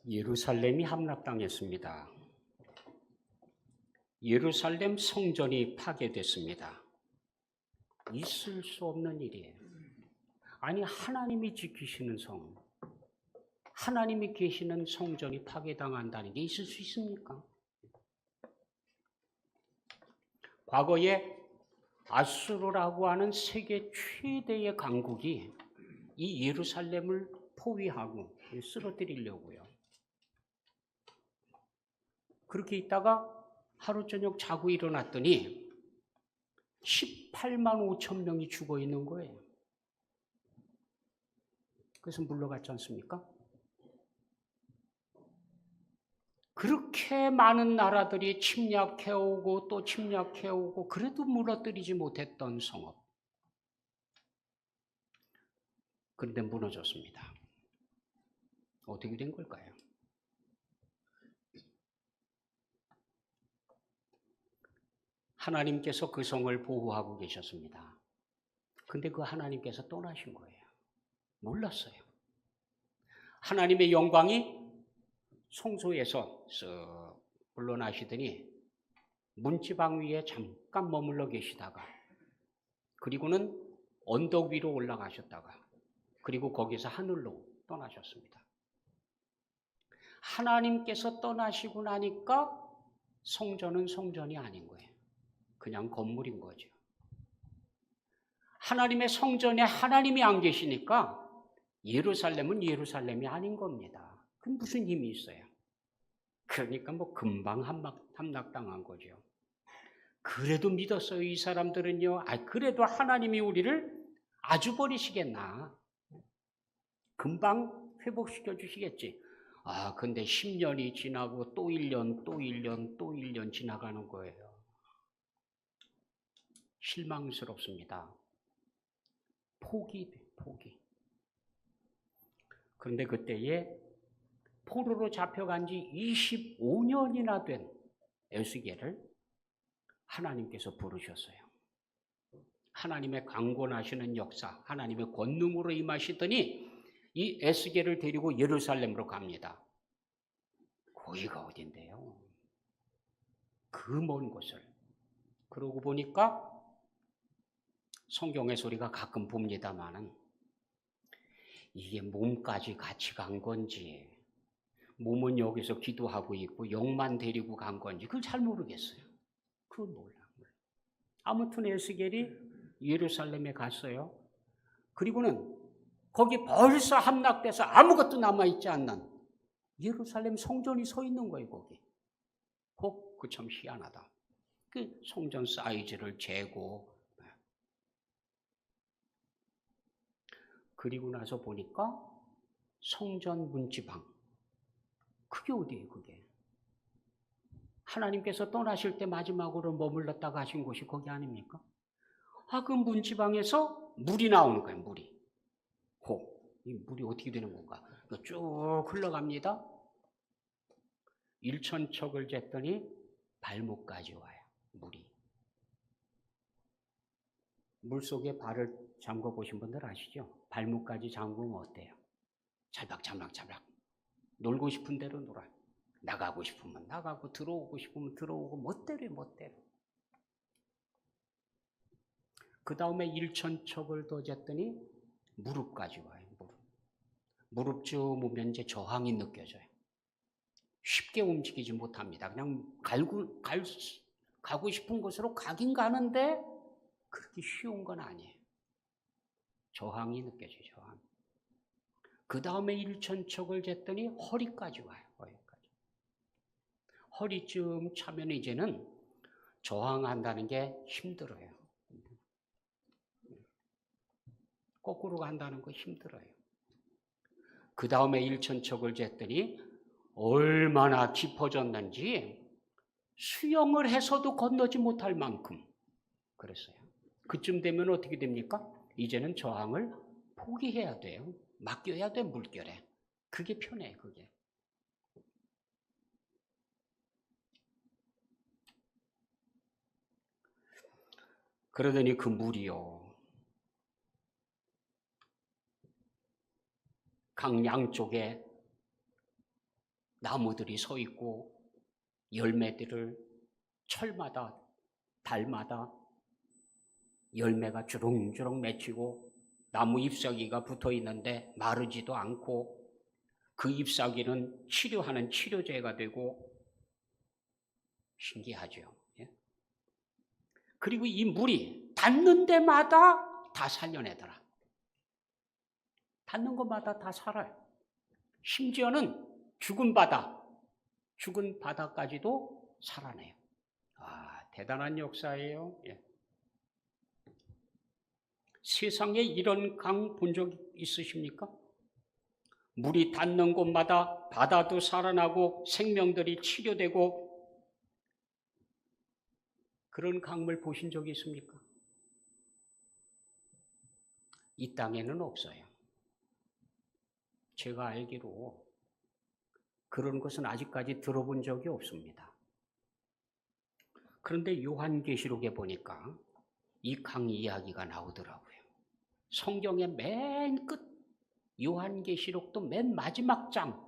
예루살렘이 함락당했습니다. 예루살렘 성전이 파괴됐습니다. 있을 수 없는 일이에요. 아니, 하나님이 지키시는 성, 하나님이 계시는 성전이 파괴당한다는 게 있을 수 있습니까? 과거에 아수르라고 하는 세계 최대의 강국이 이 예루살렘을 포위하고 쓰러뜨리려고요. 그렇게 있다가 하루 저녁 자고 일어났더니 18만 5천 명이 죽어 있는 거예요. 그래서 물러갔지 않습니까? 그렇게 많은 나라들이 침략해오고 또 침략해오고 그래도 무너뜨리지 못했던 성읍. 그런데 무너졌습니다. 어떻게 된 걸까요? 하나님께서 그 성을 보호하고 계셨습니다. 근데 그 하나님께서 떠나신 거예요. 몰랐어요. 하나님의 영광이 성소에서 쓱 물러나시더니 문지방 위에 잠깐 머물러 계시다가 그리고는 언덕 위로 올라가셨다가 그리고 거기서 하늘로 떠나셨습니다. 하나님께서 떠나시고 나니까 성전은 성전이 아닌 거예요. 그냥 건물인 거죠. 하나님의 성전에 하나님이 안 계시니까 예루살렘은 예루살렘이 아닌 겁니다. 그럼 무슨 힘이 있어요? 그러니까 금방 함락당한 거죠. 그래도 믿었어요. 이 사람들은요. 그래도 하나님이 우리를 아주 버리시겠나. 금방 회복시켜 주시겠지. 근데 10년이 지나고 또 1년, 또 1년, 또 1년 지나가는 거예요. 실망스럽습니다. 포기. 그런데 그때에 포로로 잡혀간 지 25년이나 된 에스겔을 하나님께서 부르셨어요. 하나님의 강권하시는 역사, 하나님의 권능으로 임하시더니 이 에스겔을 데리고 예루살렘으로 갑니다. 거기가 어딘데요? 그 먼 곳을. 그러고 보니까 성경의 소리가 가끔 봅니다마는 이게 몸까지 같이 간 건지 몸은 여기서 기도하고 있고 영만 데리고 간 건지 그걸 잘 모르겠어요. 그건 몰라. 아무튼 에스겔이 예루살렘에 갔어요. 그리고는 거기 벌써 함락돼서 아무것도 남아있지 않는 예루살렘 성전이 서 있는 거예요. 거기. 그 참 희한하다. 그 성전 사이즈를 재고 그리고 나서 보니까 성전 문지방. 그게 어디예요, 그게? 하나님께서 떠나실 때 마지막으로 머물렀다가 하신 곳이 거기 아닙니까? 그 문지방에서 물이 나오는 거예요, 물이. 이 물이 어떻게 되는 건가? 쭉 흘러갑니다. 1,000척을 쟀더니 발목까지 와요, 물이. 물속에 발을 잠궈 보신 분들 아시죠? 발목까지 잠그면 어때요? 찰박찰박. 놀고 싶은 대로 놀아요. 나가고 싶으면 나가고 들어오고 싶으면 들어오고 멋대로. 그 다음에 1,000척을 더 쟀더니 무릎까지 와요. 무릎쯤 오면 이제 저항이 느껴져요. 쉽게 움직이지 못합니다. 그냥 가고 싶은 곳으로 가긴 가는데 그렇게 쉬운 건 아니에요. 저항이 느껴져요. 저항. 그 다음에 1,000척을 쟀더니 허리까지 와요. 허리쯤 차면 이제는 저항한다는 게 힘들어요. 거꾸로 간다는 거 힘들어요. 그 다음에 1,000척을 쟀더니 얼마나 깊어졌는지 수영을 해서도 건너지 못할 만큼 그랬어요. 그쯤 되면 어떻게 됩니까? 이제는 저항을 포기해야 돼요. 맡겨야 돼, 물결에. 그게 편해, 그게. 그러더니 그 물이요. 강 양쪽에 나무들이 서 있고 열매들을 철마다 달마다 열매가 주렁주렁 맺히고 나무 잎사귀가 붙어 있는데 마르지도 않고 그 잎사귀는 치료하는 치료제가 되고 신기하죠. 예? 그리고 이 물이 닿는 데마다 다 살려내더라. 닿는 곳마다 다 살아요. 심지어는 죽은 바다까지도 살아내요. 대단한 역사예요. 예. 세상에 이런 강 본 적 있으십니까? 물이 닿는 곳마다 바다도 살아나고 생명들이 치료되고 그런 강물 보신 적이 있습니까? 이 땅에는 없어요. 제가 알기로 그런 것은 아직까지 들어본 적이 없습니다. 그런데 요한계시록에 보니까 이 강 이야기가 나오더라고요. 성경의 맨 끝, 요한계시록도 맨 마지막 장,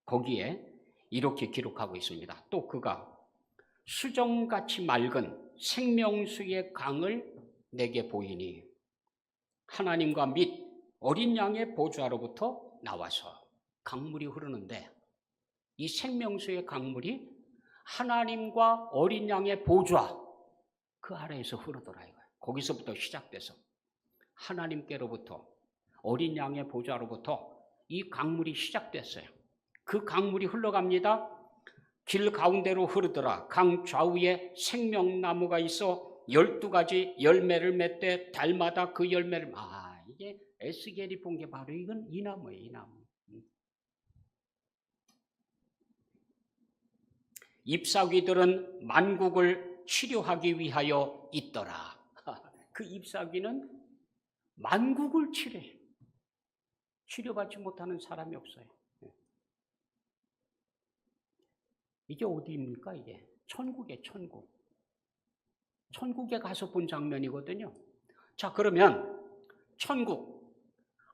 거기에 이렇게 기록하고 있습니다. 또 그가 수정같이 맑은 생명수의 강을 내게 보이니 하나님과 및 어린 양의 보좌로부터 나와서 강물이 흐르는데 이 생명수의 강물이 하나님과 어린 양의 보좌 그 아래에서 흐르더라 이거예요. 거기서부터 시작돼서 하나님께로부터 어린 양의 보좌로부터 이 강물이 시작됐어요. 그 강물이 흘러갑니다. 길 가운데로 흐르더라. 강 좌우에 생명나무가 있어 12가지 열매를 맺되 달마다 그 열매를 이게 에스겔이 본 게 바로 이건 이 나무예요. 이 나무. 잎사귀들은 만국을 치료하기 위하여 있더라. 그 잎사귀는 만국을 치료해요. 치료받지 못하는 사람이 없어요. 이게 어디입니까? 이게 천국이에요. 천국. 천국에 가서 본 장면이거든요. 자, 그러면 천국,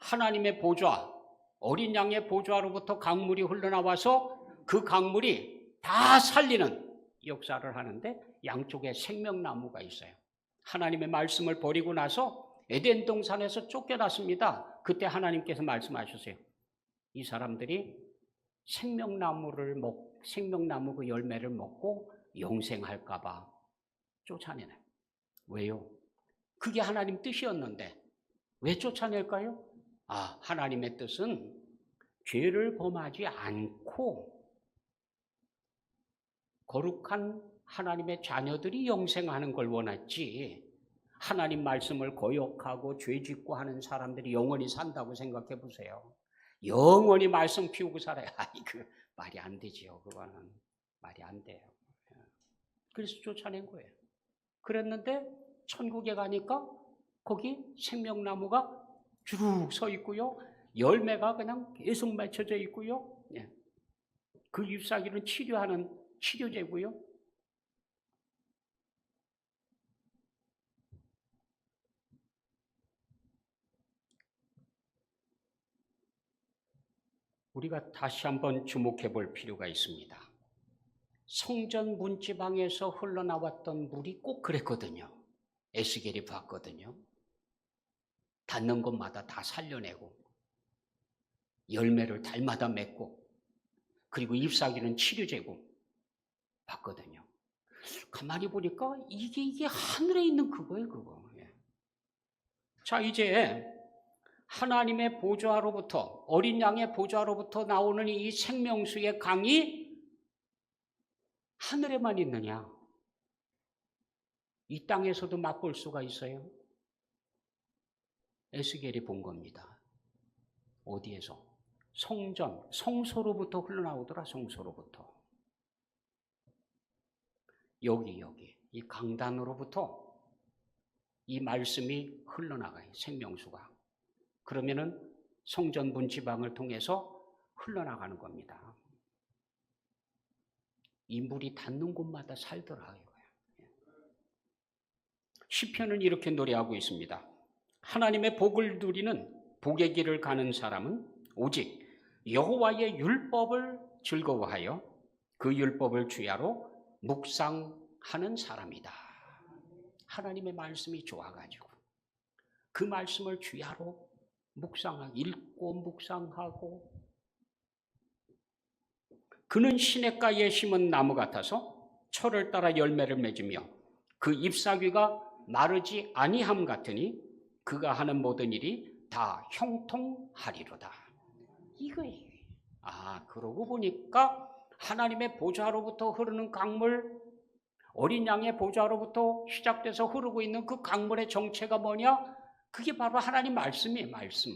하나님의 보좌, 어린 양의 보좌로부터 강물이 흘러나와서 그 강물이 다 살리는 역사를 하는데 양쪽에 생명나무가 있어요. 하나님의 말씀을 버리고 나서 에덴 동산에서 쫓겨났습니다. 그때 하나님께서 말씀하셨어요. 이 사람들이 생명나무 그 열매를 먹고 영생할까 봐 쫓아내네. 왜요? 그게 하나님 뜻이었는데 왜 쫓아낼까요? 하나님의 뜻은 죄를 범하지 않고 거룩한 하나님의 자녀들이 영생하는 걸 원했지 하나님 말씀을 거역하고 죄짓고 하는 사람들이 영원히 산다고 생각해 보세요. 영원히 말씀 피우고 살아요. 그 말이 안 되지요. 그거는 말이 안 돼요. 그래서 쫓아낸 거예요. 그랬는데 천국에 가니까 거기 생명나무가 쭉 서 있고요. 열매가 그냥 계속 맺혀져 있고요. 그 잎사귀는 치료하는 치료제고요. 우리가 다시 한번 주목해 볼 필요가 있습니다. 성전 문지방에서 흘러나왔던 물이 꼭 그랬거든요. 에스겔이 봤거든요. 닿는 곳마다 다 살려내고 열매를 달마다 맺고 그리고 잎사귀는 치료제고 봤거든요. 가만히 보니까 이게 하늘에 있는 그거예요. 그거. 자, 이제 하나님의 보좌로부터 어린 양의 보좌로부터 나오는 이 생명수의 강이 하늘에만 있느냐? 이 땅에서도 맛볼 수가 있어요. 에스겔이 본 겁니다. 어디에서? 성소로부터 흘러나오더라. 성소로부터. 여기 이 강단으로부터 이 말씀이 흘러나가요. 생명수가. 그러면은 성전 문지방을 통해서 흘러나가는 겁니다. 이 물이 닿는 곳마다 살더라 이거예요. 시편은 이렇게 노래하고 있습니다. 하나님의 복을 누리는 복의 길을 가는 사람은 오직 여호와의 율법을 즐거워하여 그 율법을 주야로 묵상하는 사람이다. 하나님의 말씀이 좋아가지고 그 말씀을 주야로 묵상하고 읽고 묵상하고, 그는 시냇가에 심은 나무 같아서 철을 따라 열매를 맺으며 그 잎사귀가 마르지 아니함 같으니 그가 하는 모든 일이 다 형통하리로다. 이거예요. 그러고 보니까 하나님의 보좌로부터 흐르는 강물, 어린 양의 보좌로부터 시작돼서 흐르고 있는 그 강물의 정체가 뭐냐? 그게 바로 하나님 말씀이에요. 말씀.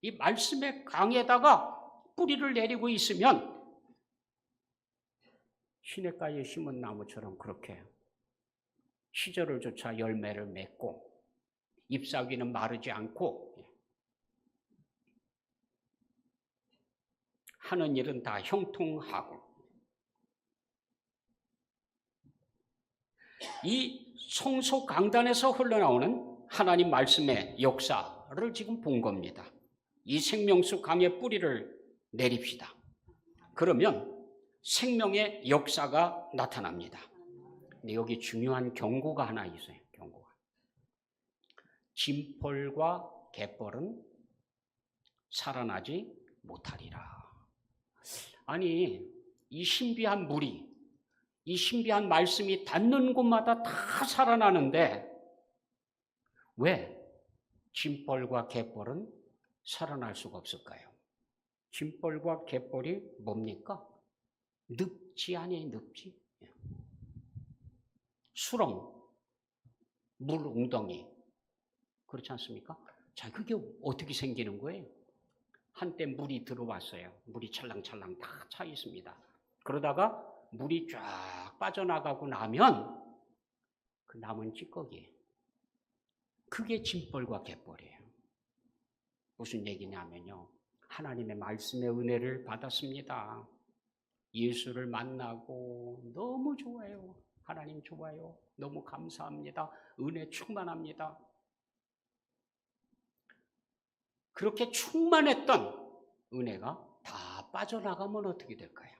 이 말씀의 강에다가 뿌리를 내리고 있으면 시냇가에 심은 나무처럼 그렇게 시절을 쫓아 열매를 맺고 잎사귀는 마르지 않고 하는 일은 다 형통하고, 이 성소 강단에서 흘러나오는 하나님 말씀의 역사를 지금 본 겁니다. 이 생명수 강에 뿌리를 내립시다. 그러면 생명의 역사가 나타납니다. 근데 여기 중요한 경고가 하나 있어요. 경고가. 진펄과 갯벌은 살아나지 못하리라. 아니, 이 신비한 물이, 이 신비한 말씀이 닿는 곳마다 다 살아나는데 왜 진벌과 갯벌은 살아날 수가 없을까요? 진벌과 갯벌이 뭡니까? 늪지 아니에요, 늪지. 수렁, 물 웅덩이. 그렇지 않습니까? 자, 그게 어떻게 생기는 거예요? 한때 물이 들어왔어요. 물이 찰랑찰랑 다 차 있습니다. 그러다가 물이 쫙 빠져나가고 나면 그 남은 찌꺼기, 그게 진벌과 갯벌이에요. 무슨 얘기냐면요, 하나님의 말씀의 은혜를 받았습니다. 예수를 만나고 너무 좋아요. 하나님 좋아요. 너무 감사합니다. 은혜 충만합니다. 그렇게 충만했던 은혜가 다 빠져나가면 어떻게 될까요?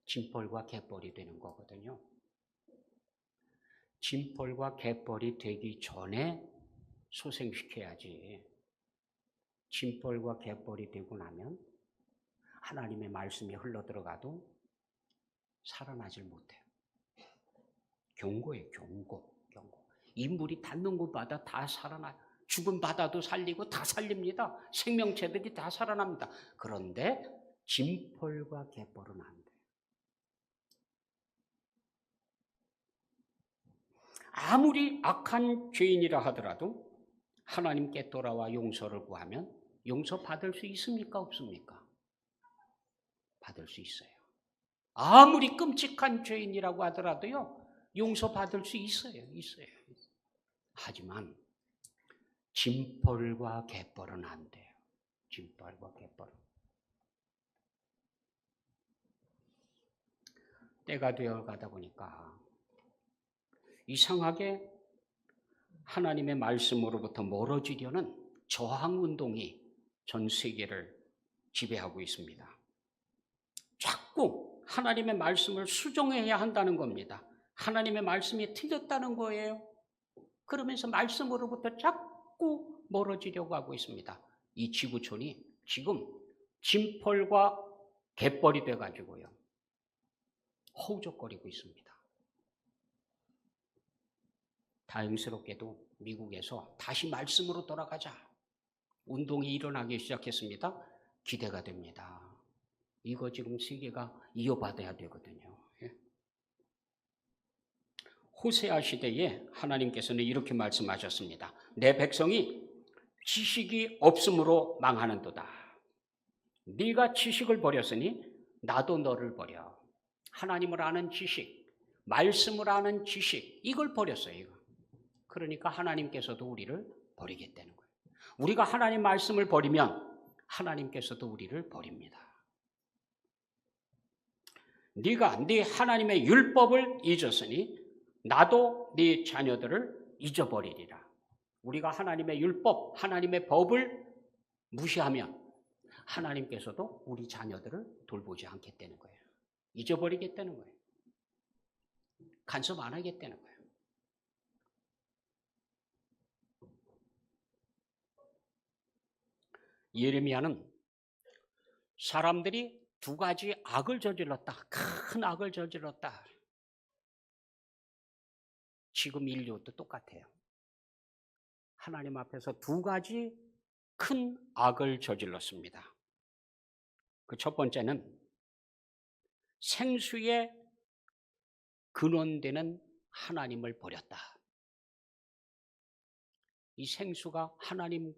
진벌과 갯벌이 되는 거거든요. 진벌과 갯벌이 되기 전에 소생시켜야지. 진벌과 갯벌이 되고 나면 하나님의 말씀이 흘러들어가도 살아나질 못해요. 경고예요, 경고. 이 물이 닿는 곳마다 다 살아나요. 죽은 바다도 살리고 다 살립니다. 생명체들이 다 살아납니다. 그런데 진벌과 갯벌은 안 돼요. 아무리 악한 죄인이라 하더라도 하나님께 돌아와 용서를 구하면 용서받을 수 있습니까? 없습니까? 받을 수 있어요. 아무리 끔찍한 죄인이라고 하더라도요, 용서받을 수 있어요. 하지만 진벌과 갯벌은 안 돼요. 진벌과 갯벌은. 때가 되어 가다 보니까 이상하게 하나님의 말씀으로부터 멀어지려는 저항운동이 전 세계를 지배하고 있습니다. 자꾸 하나님의 말씀을 수정해야 한다는 겁니다. 하나님의 말씀이 틀렸다는 거예요. 그러면서 말씀으로부터 자꾸 멀어지려고 하고 있습니다. 이 지구촌이 지금 진펄과 갯벌이 돼가지고요, 허우적거리고 있습니다. 다행스럽게도 미국에서 다시 말씀으로 돌아가자 운동이 일어나기 시작했습니다. 기대가 됩니다. 이거 지금 세계가 이어받아야 되거든요. 호세아 시대에 하나님께서는 이렇게 말씀하셨습니다. 내 백성이 지식이 없음으로 망하는도다. 네가 지식을 버렸으니 나도 너를 버려. 하나님을 아는 지식, 말씀을 아는 지식, 이걸 버렸어요. 이거. 그러니까 하나님께서도 우리를 버리겠다는 거예요. 우리가 하나님 말씀을 버리면 하나님께서도 우리를 버립니다. 네가 네 하나님의 율법을 잊었으니 나도 네 자녀들을 잊어버리리라. 우리가 하나님의 율법, 하나님의 법을 무시하면, 하나님께서도 우리 자녀들을 돌보지 않겠다는 거예요. 잊어버리겠다는 거예요. 간섭 안 하겠다는 거예요. 예레미야는 사람들이 두 가지 악을 저질렀다. 큰 악을 저질렀다. 지금 인류도 똑같아요. 하나님 앞에서 두 가지 큰 악을 저질렀습니다. 그 첫 번째는 생수의 근원되는 하나님을 버렸다. 이 생수가 하나님의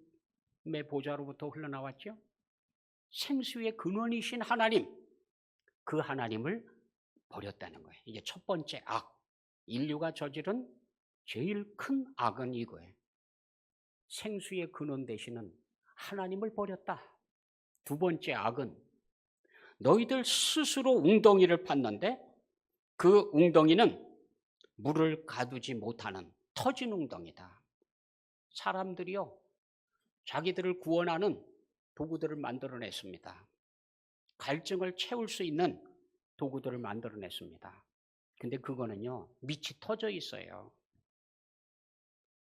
보좌로부터 흘러나왔죠. 생수의 근원이신 하나님, 그 하나님을 버렸다는 거예요. 이게 첫 번째 악, 인류가 저지른 제일 큰 악은 이거예요. 생수의 근원 되시는 하나님을 버렸다. 두 번째 악은 너희들 스스로 웅덩이를 팠는데 그 웅덩이는 물을 가두지 못하는 터진 웅덩이다. 사람들이요, 자기들을 구원하는 도구들을 만들어냈습니다. 갈증을 채울 수 있는 도구들을 만들어냈습니다. 근데 그거는요, 밑이 터져 있어요.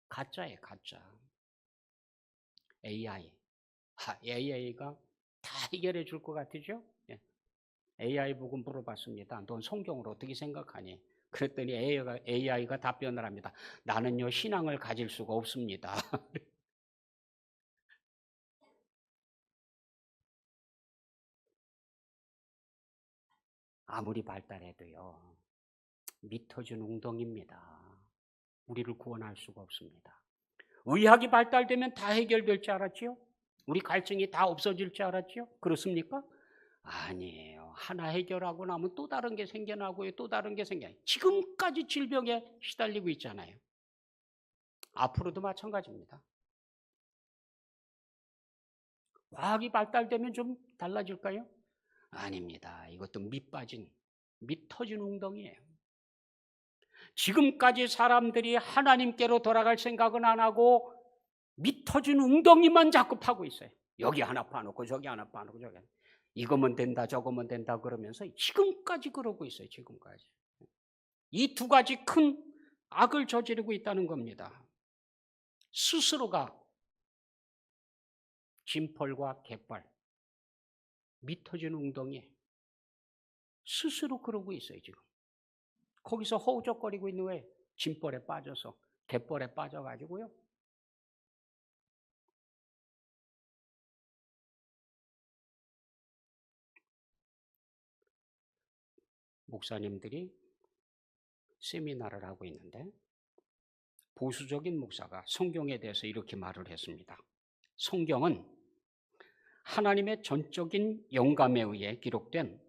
가짜예요, 가짜. AI가 다 해결해 줄 것 같으죠? AI 보고 물어봤습니다. 넌 성경을 어떻게 생각하니? 그랬더니 AI가 답변을 합니다. 나는요, 신앙을 가질 수가 없습니다. 아무리 발달해도요, 밑 터진 웅덩이입니다. 우리를 구원할 수가 없습니다. 의학이 발달되면 다 해결될 줄 알았지요? 우리 갈증이 다 없어질 줄 알았지요? 그렇습니까? 아니에요. 하나 해결하고 나면 또 다른 게 생겨나고요. 또 다른 게 생겨나요. 지금까지 질병에 시달리고 있잖아요. 앞으로도 마찬가지입니다. 과학이 발달되면 좀 달라질까요? 아닙니다. 이것도 밑 터진 웅덩이에요. 지금까지 사람들이 하나님께로 돌아갈 생각은 안 하고 밑 터진 웅덩이만 자꾸 파고 있어요. 여기 하나 파놓고 저기 하나 파놓고 저기 하나. 이거면 된다 저거면 된다 그러면서 지금까지 그러고 있어요. 지금까지. 이 두 가지 큰 악을 저지르고 있다는 겁니다. 스스로가 진펄과 갯벌, 밑 터진 웅덩이에 스스로 그러고 있어요. 지금. 거기서 허우적거리고 있는 왜 진벌에 빠져서 갯벌에 빠져가지고요. 목사님들이 세미나를 하고 있는데 보수적인 목사가 성경에 대해서 이렇게 말을 했습니다. 성경은 하나님의 전적인 영감에 의해 기록된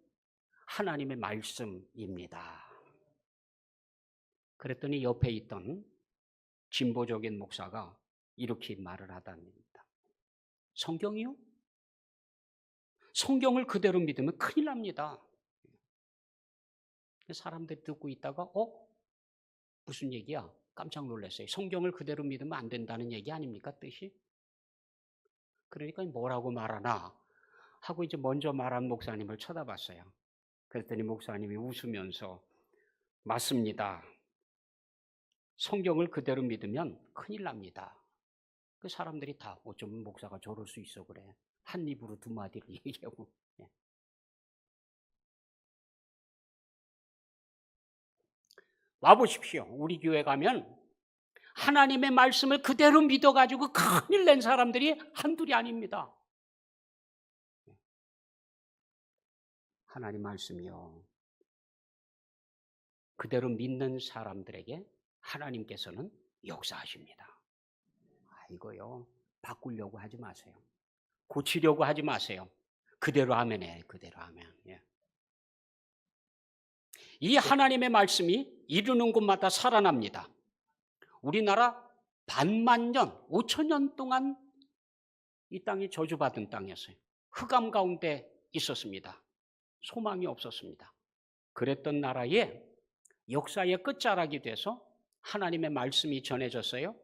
하나님의 말씀입니다. 그랬더니 옆에 있던 진보적인 목사가 이렇게 말을 하답니다. 성경이요? 성경을 그대로 믿으면 큰일 납니다. 사람들이 듣고 있다가 무슨 얘기야? 깜짝 놀랐어요. 성경을 그대로 믿으면 안 된다는 얘기 아닙니까? 뜻이? 그러니까 뭐라고 말하나 하고 이제 먼저 말한 목사님을 쳐다봤어요. 그랬더니 목사님이 웃으면서 맞습니다. 성경을 그대로 믿으면 큰일 납니다. 그 사람들이 다 어쩌면 목사가 저럴 수 있어 그래. 한 입으로 두 마디를 얘기하고. 와보십시오. 우리 교회 가면 하나님의 말씀을 그대로 믿어가지고 큰일 낸 사람들이 한둘이 아닙니다. 하나님 말씀이요. 그대로 믿는 사람들에게 하나님께서는 역사하십니다. 이거요. 바꾸려고 하지 마세요. 고치려고 하지 마세요. 그대로 하면 해. 그대로 하면. 예. 이 하나님의 말씀이 이루는 곳마다 살아납니다. 우리나라 반만 년, 5,000년 동안 이 땅이 저주받은 땅이었어요. 흑암 가운데 있었습니다. 소망이 없었습니다. 그랬던 나라에 역사의 끝자락이 돼서 하나님의 말씀이 전해졌어요.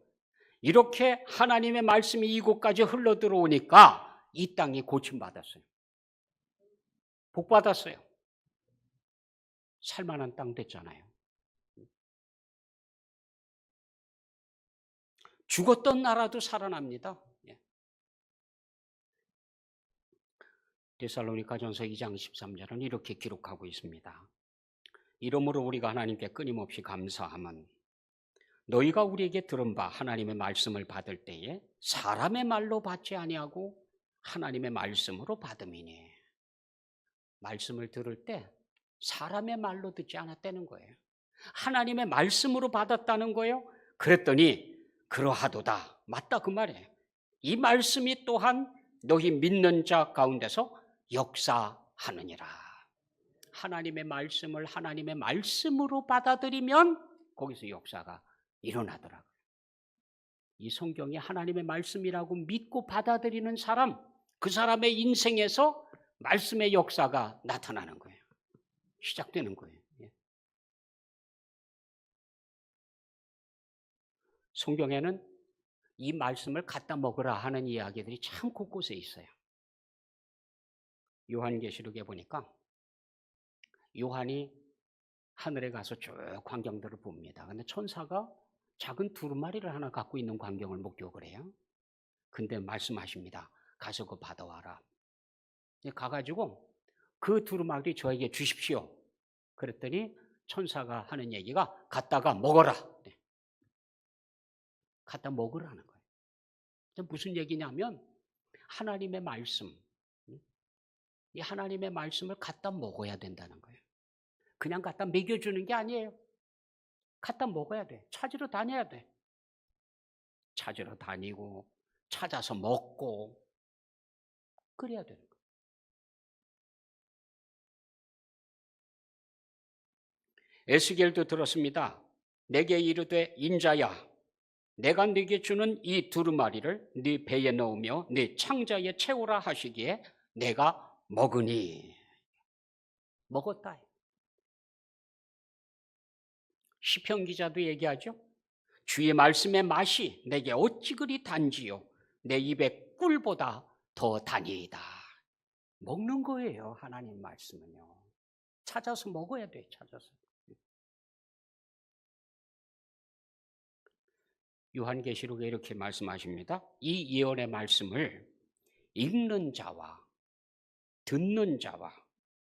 이렇게 하나님의 말씀이 이곳까지 흘러 들어오니까 이 땅이 고침받았어요. 복 받았어요. 살만한 땅 됐잖아요. 죽었던 나라도 살아납니다. 예. 데살로니가전서 2장 13절은 이렇게 기록하고 있습니다. 이러므로 우리가 하나님께 끊임없이 감사함은 너희가 우리에게 들은 바 하나님의 말씀을 받을 때에 사람의 말로 받지 아니하고 하나님의 말씀으로 받음이니. 말씀을 들을 때 사람의 말로 듣지 않았다는 거예요. 하나님의 말씀으로 받았다는 거예요. 그랬더니 그러하도다. 맞다 그 말이에요. 이 말씀이 또한 너희 믿는 자 가운데서 역사하느니라. 하나님의 말씀을 하나님의 말씀으로 받아들이면 거기서 역사가 일어나더라고요. 이 성경이 하나님의 말씀이라고 믿고 받아들이는 사람, 그 사람의 인생에서 말씀의 역사가 나타나는 거예요. 시작되는 거예요. 성경에는 이 말씀을 갖다 먹으라 하는 이야기들이 참 곳곳에 있어요. 요한계시록에 보니까 요한이 하늘에 가서 쭉 광경들을 봅니다. 근데 천사가 작은 두루마리를 하나 갖고 있는 광경을 목격을 해요. 근데 말씀하십니다. 가서 그거 받아와라. 가가지고 그 두루마리 저에게 주십시오. 그랬더니 천사가 하는 얘기가 갖다가 먹어라. 갖다 먹으라는 거예요. 무슨 얘기냐면 하나님의 말씀, 이 하나님의 말씀을 갖다 먹어야 된다는 거예요. 그냥 갖다 먹여주는 게 아니에요. 갖다 먹어야 돼. 찾으러 다녀야 돼. 찾으러 다니고 찾아서 먹고 그래야 되는 거예요. 에스겔도 들었습니다. 내게 이르되 인자야 내가 네게 주는 이 두루마리를 네 배에 넣으며 네 창자에 채우라 하시기에 내가 먹으니. 먹었다. 시편 기자도 얘기하죠. 주의 말씀의 맛이 내게 어찌 그리 단지요 내 입에 꿀보다 더 다니이다. 먹는 거예요. 하나님 말씀은요. 찾아서 먹어야 돼. 찾아서. 요한계시록에 이렇게 말씀하십니다. 이 예언의 말씀을 읽는 자와 듣는 자와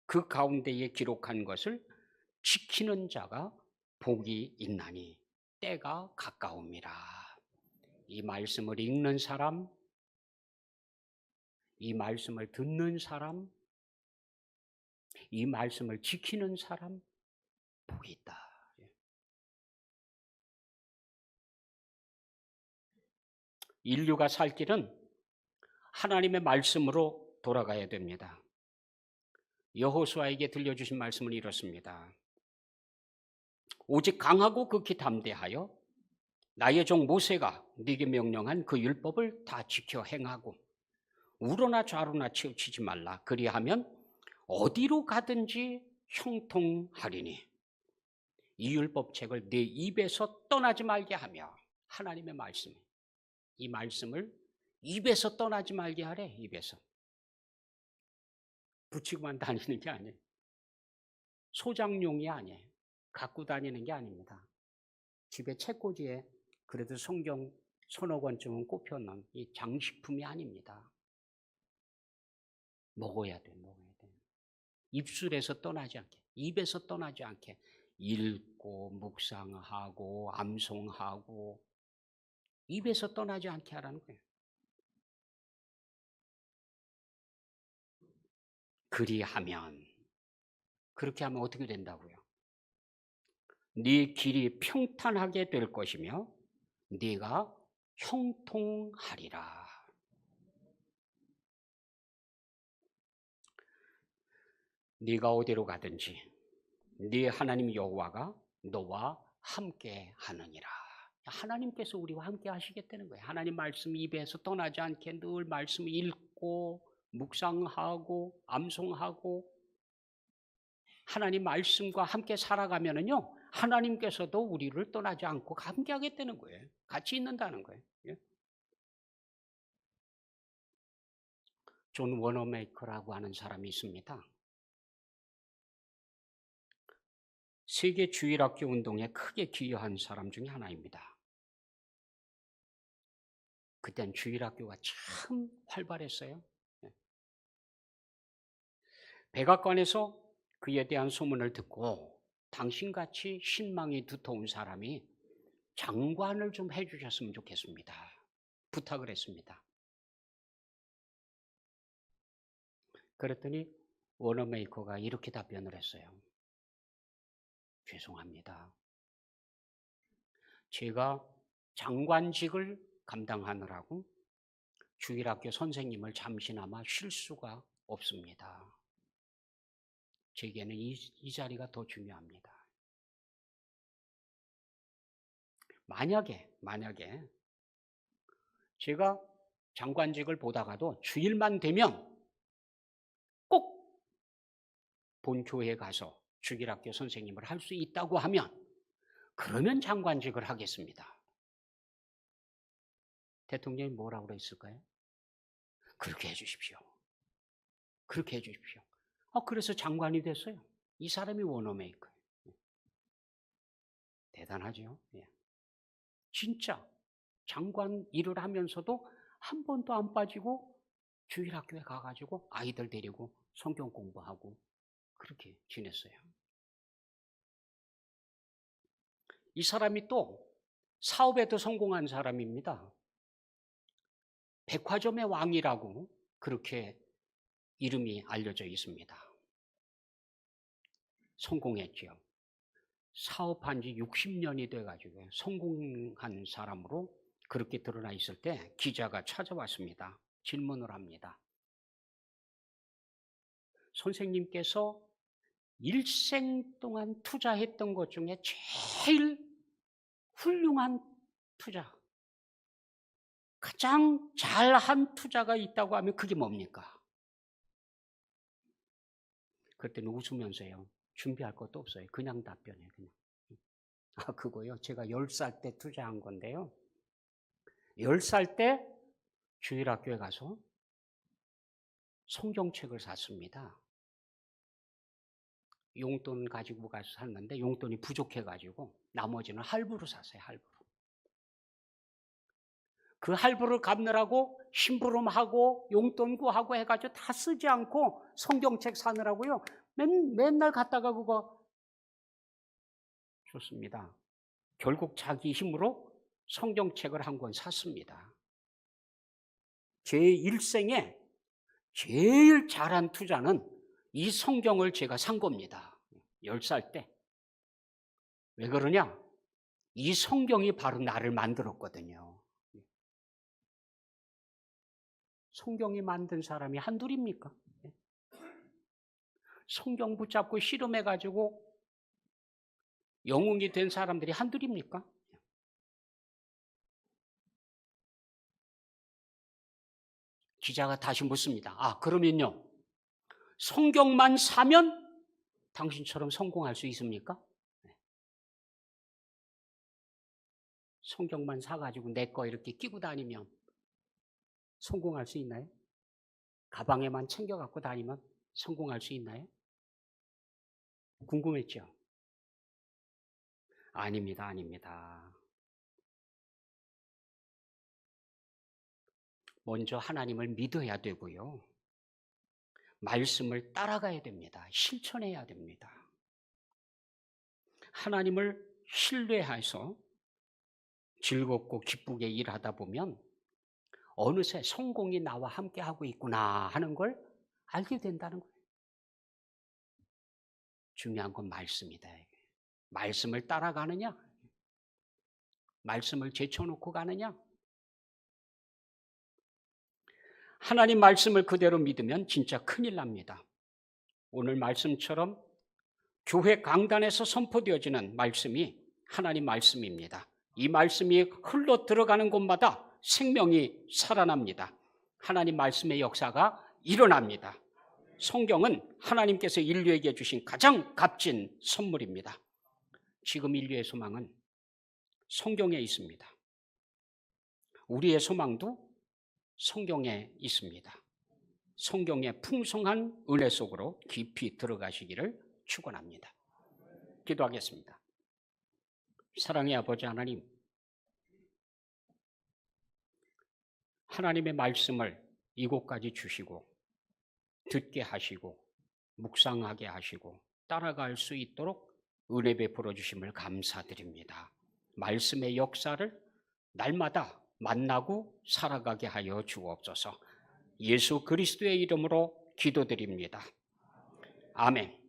그 가운데에 기록한 것을 지키는 자가 복이 있나니 때가 가까움이라. 이 말씀을 읽는 사람, 이 말씀을 듣는 사람, 이 말씀을 지키는 사람 복이 있다. 인류가 살 길은 하나님의 말씀으로 돌아가야 됩니다. 여호수아에게 들려주신 말씀은 이렇습니다. 오직 강하고 극히 담대하여 나의 종 모세가 네게 명령한 그 율법을 다 지켜 행하고 우로나 좌로나 치우치지 말라. 그리하면 어디로 가든지 형통하리니. 이 율법책을 네 입에서 떠나지 말게 하며. 하나님의 말씀, 이 말씀을 입에서 떠나지 말게 하래. 입에서 붙이고만 다니는 게 아니에요. 소장용이 아니에요. 갖고 다니는 게 아닙니다. 집에 책꽂이에 그래도 성경 서너 권쯤은 꼽혀놓은 이 장식품이 아닙니다. 먹어야 돼. 먹어야 돼. 입술에서 떠나지 않게, 입에서 떠나지 않게 읽고 묵상하고 암송하고 입에서 떠나지 않게 하라는 거예요. 그리하면, 그렇게 하면 어떻게 된다고요? 네 길이 평탄하게 될 것이며 네가 형통하리라. 네가 어디로 가든지 네 하나님 여호와가 너와 함께 하느니라. 하나님께서 우리와 함께 하시겠다는 거예요. 하나님 말씀 입에서 떠나지 않게 늘 말씀 읽고 묵상하고 암송하고 하나님 말씀과 함께 살아가면은요, 하나님께서도 우리를 떠나지 않고 함께 하겠다는 거예요. 같이 있는다는 거예요. 존 워너메이커라고 하는 사람이 있습니다. 세계 주일학교 운동에 크게 기여한 사람 중에 하나입니다. 그땐 주일학교가 참 활발했어요. 백악관에서 그에 대한 소문을 듣고 당신같이 신망이 두터운 사람이 장관을 좀 해주셨으면 좋겠습니다. 부탁을 했습니다. 그랬더니 워너메이커가 이렇게 답변을 했어요. 죄송합니다. 제가 장관직을 감당하느라고 주일학교 선생님을 잠시나마 쉴 수가 없습니다. 제게는 이 자리가 더 중요합니다. 만약에 제가 장관직을 보다가도 주일만 되면 꼭 본교회에 가서 주일학교 선생님을 할 수 있다고 하면 그러면 장관직을 하겠습니다. 대통령이 뭐라고 그랬을까요? 그렇게 해주십시오. 그렇게 해주십시오. 그래서 장관이 됐어요. 이 사람이 워너메이커예요. 대단하죠. 진짜 장관 일을 하면서도 한 번도 안 빠지고 주일학교에 가가지고 아이들 데리고 성경 공부하고 그렇게 지냈어요. 이 사람이 또 사업에도 성공한 사람입니다. 백화점의 왕이라고 그렇게 이름이 알려져 있습니다. 성공했죠. 사업한 지 60년이 돼가지고 성공한 사람으로 그렇게 드러나 있을 때 기자가 찾아왔습니다. 질문을 합니다. 선생님께서 일생 동안 투자했던 것 중에 제일 훌륭한 투자, 가장 잘한 투자가 있다고 하면 그게 뭡니까? 그랬더니 웃으면서요. 준비할 것도 없어요. 그냥 답변해요. 그냥. 그거요. 제가 10살 때 투자한 건데요. 10살 때 주일학교에 가서 성경책을 샀습니다. 용돈 가지고 가서 샀는데 용돈이 부족해가지고 나머지는 할부로 샀어요. 할부로. 그 할부를 갚느라고 심부름하고 용돈 구하고 해가지고 다 쓰지 않고 성경책 사느라고요. 맨날 갔다가 그거 줬습니다. 결국 자기 힘으로 성경책을 한 권 샀습니다. 제 일생에 제일 잘한 투자는 이 성경을 제가 산 겁니다. 10살 때. 왜 그러냐? 이 성경이 바로 나를 만들었거든요. 성경이 만든 사람이 한둘입니까? 성경 붙잡고 씨름해가지고 영웅이 된 사람들이 한둘입니까? 기자가 다시 묻습니다. 그러면요. 성경만 사면 당신처럼 성공할 수 있습니까? 성경만 사가지고 내 거 이렇게 끼고 다니면 성공할 수 있나요? 가방에만 챙겨갖고 다니면 성공할 수 있나요? 궁금했죠? 아닙니다. 먼저 하나님을 믿어야 되고요. 말씀을 따라가야 됩니다. 실천해야 됩니다. 하나님을 신뢰해서 즐겁고 기쁘게 일하다 보면 어느새 성공이 나와 함께 하고 있구나 하는 걸 알게 된다는 거예요. 중요한 건 말씀이다. 말씀을 따라가느냐? 말씀을 제쳐놓고 가느냐? 하나님 말씀을 그대로 믿으면 진짜 큰일 납니다. 오늘 말씀처럼 교회 강단에서 선포되어지는 말씀이 하나님 말씀입니다. 이 말씀이 흘러 들어가는 곳마다 생명이 살아납니다. 하나님 말씀의 역사가 일어납니다. 성경은 하나님께서 인류에게 주신 가장 값진 선물입니다. 지금 인류의 소망은 성경에 있습니다. 우리의 소망도 성경에 있습니다. 성경의 풍성한 은혜 속으로 깊이 들어가시기를 축원합니다. 기도하겠습니다. 사랑의 아버지 하나님, 하나님의 말씀을 이곳까지 주시고 듣게 하시고 묵상하게 하시고 따라갈 수 있도록 은혜 베풀어 주심을 감사드립니다. 말씀의 역사를 날마다 만나고 살아가게 하여 주옵소서. 예수 그리스도의 이름으로 기도드립니다. 아멘.